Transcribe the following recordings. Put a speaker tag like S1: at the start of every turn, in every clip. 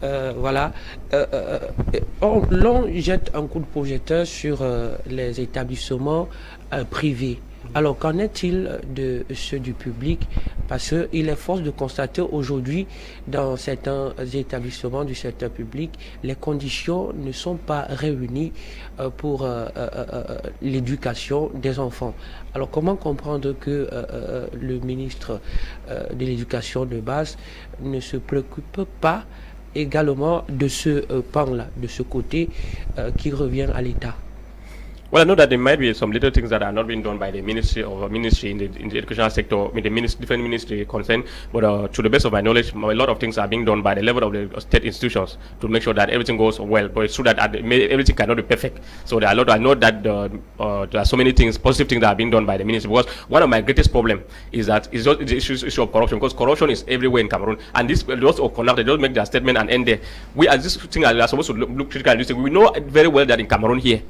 S1: Voilà. L'on jette un coup de projecteur sur les établissements privés. Alors, qu'en est-il de ceux du public? Parce qu'il est force de constater aujourd'hui, dans certains établissements du secteur public, les conditions ne sont pas réunies pour l'éducation des enfants. Alors, comment comprendre que le ministre de l'Éducation de base ne se préoccupe pas également de ce pan-là, de ce côté qui revient à l'État?
S2: Well, I know that there might be some little things that are not being done by the ministry or ministry in the educational sector, in the different ministry concerned. But to the best of my knowledge, a lot of things are being done by the level of the state institutions to make sure that everything goes well. But it's true that everything cannot be perfect. So there are a lot. I know that there are so many things, positive things that are being done by the ministry. Because one of my greatest problem is that it's just the issue of corruption. Because corruption is everywhere in Cameroon, and this those of conduct, they don't make their statement and end there. We, as this thing, are supposed to look critical at this thing. We know very well that in Cameroon here,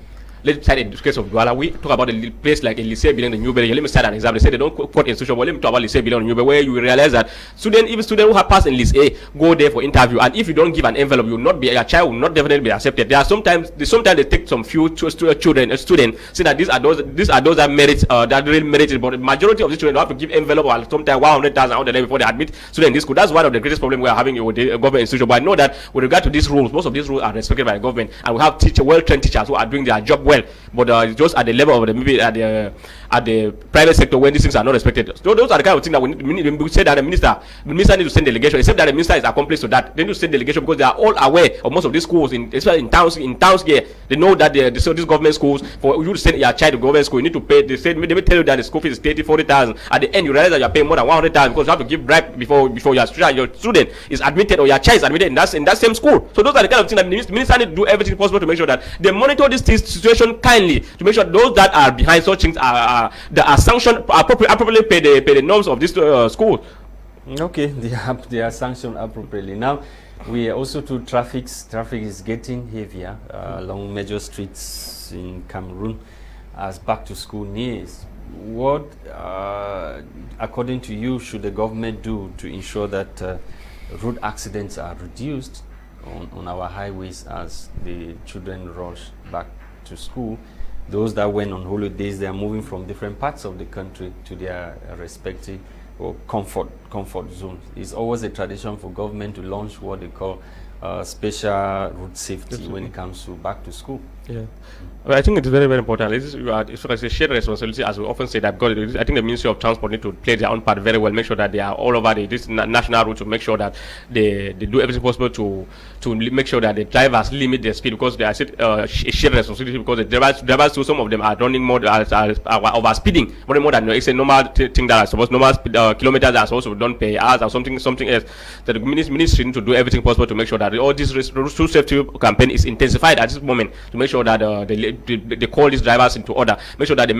S2: let's say in the case of Douala, we talk about a place like a Lycée Billion in Newberry. Let me start an example. They say they don't quote institution, but let me talk about Lycée Billion in Newberry, where you realize that even students who have passed in List A go there for interview, and if you don't give an envelope, you will not be, your child will not definitely be accepted. There are sometimes they take some few students, say that these are those that merit that really merited, but the majority of these children have to give envelope or sometimes 100,000 out there before they admit students in this school. That's one of the greatest problems we are having with the government institution. But I know that with regard to these rules, most of these rules are respected by the government, and we have well-trained teachers who are doing their job well. But just at the level of the maybe at the private sector when these things are not respected. So those are the kind of things that we say that the minister needs to send delegation. Except that the minister is accomplice to that, they need to send delegation because they are all aware of most of these schools, especially in towns here. They know that so these government schools, for you to send your child to government school, you need to pay. They will tell you that the school fees is 30,000-40,000. At the end, you realize that you are paying more than 100,000 because you have to give bribe before your student is admitted or your child is admitted in that same school. So those are the kind of things that the minister need to do everything possible to make sure that they monitor this situation kindly, to make sure those that are behind such things that are sanctioned appropriately pay the norms of this school.
S3: Okay, they are sanctioned appropriately. Now, we are also to traffic is getting heavier along major streets in Cameroon as back to school nears. What, according to you, should the government do to ensure that road accidents are reduced on our highways as the children rush back to school? Those that went on holidays, they are moving from different parts of the country to their respective or comfort zones. It's always a tradition for government to launch what they call special route safety when it comes to back to school.
S2: Yeah, well, I think it's very, very important. It's a shared responsibility, as we often say, that because I think the Ministry of Transport need to play their own part very well, make sure that they are all over this national route, to make sure that they do everything possible to make sure that the drivers limit their speed, because they are a shared responsibility, because the drivers too, some of them are running more over speeding, more than it's a normal thing that are supposed, normal kilometers are supposed to be done per hours or something else. That the ministry need to do everything possible to make sure that all this road safety campaign is intensified at this moment, to make sure that they call these drivers into order, make sure that they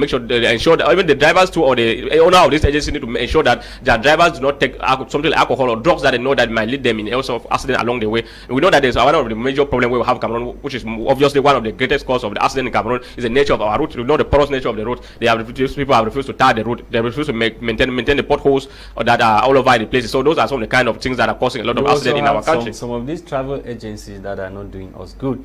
S2: ensure that even the drivers too, or the owner of this agency, need to ensure that their drivers do not take something like alcohol or drugs that they know that might lead them in also accident along the way. And we know that there's one of the major problems we have in Cameroon, which is obviously one of the greatest cause of the accident in Cameroon, is the nature of our route. We know the porous nature of the road. People have refused to tar the road. They refuse to maintain the potholes that are all over the places. So those are some of the kind of things that are causing a lot of accidents in our country.
S3: Some of these travel agencies that are not doing us good,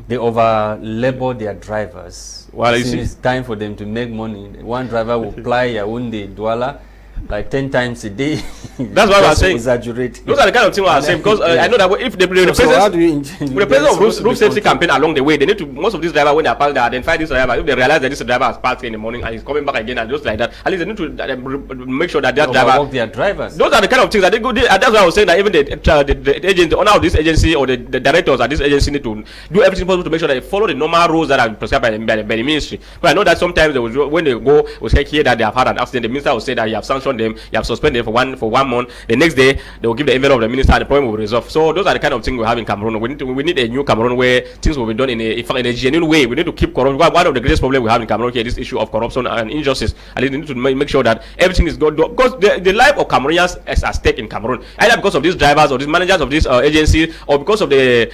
S3: they over labor their drivers. Well, it's time for them to make money. One driver will ply Yaoundé, Douala like 10 times a day.
S2: That's what I'm saying.
S3: Exaggerate.
S2: Those are the kind of things I'm saying, because I know that if the presence of road safety campaign along the way, they need to, most of these drivers, when they are parked, they identify this driver. If they realize that this driver has parked in the morning and he's coming back again and just like that, at least they need to make sure that that driver.
S3: Their drivers.
S2: Those are the kind of things that they go. That's why I was saying that even the agent, the owner of this agency, or the directors at this agency need to do everything possible to make sure that they follow the normal rules that are prescribed by the ministry. But I know that sometimes when they go, we hear that they have had an accident, the minister will say that you have sanctioned them, you have suspended them for one month. The next day they will give the envelope of the minister and the problem will be resolved. So those are the kind of things we have in Cameroon. We need a new Cameroon where things will be done in a genuine way. We need to keep corruption. One of the greatest problems we have in Cameroon here is this issue of corruption and injustice. And we need to make sure that everything is done, because the life of Cameroonians is at stake in Cameroon, either because of these drivers or these managers of this agency, or because of the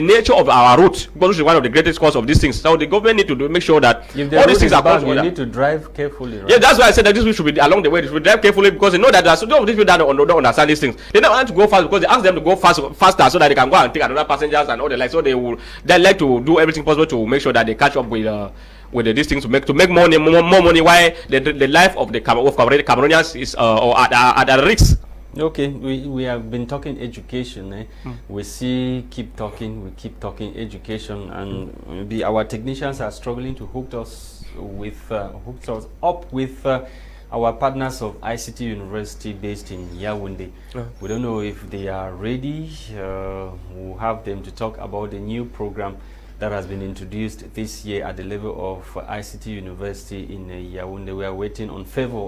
S2: nature of our route, because is one of the greatest cause of these things. So the government need to make sure that all these things are
S3: bad, you need to drive carefully, right?
S2: Yeah, that's why I said that this should be along the way. they should drive carefully because they know that there are some of these people that don't understand these things. They don't want to go fast because they ask them to go faster so that they can go and take another passengers and all the like. So they like to do everything possible to make sure that they catch up with these things to make more money. Why the life of the Cameroonians is at risk.
S3: Okay, we have been talking education. We keep talking education, and maybe our technicians are struggling to hook us up with our partners of ICT University based in Yaoundé. We don't know if they are ready. We'll have them to talk about the new program that has been introduced this year at the level of ICT University in Yaoundé. We are waiting on favor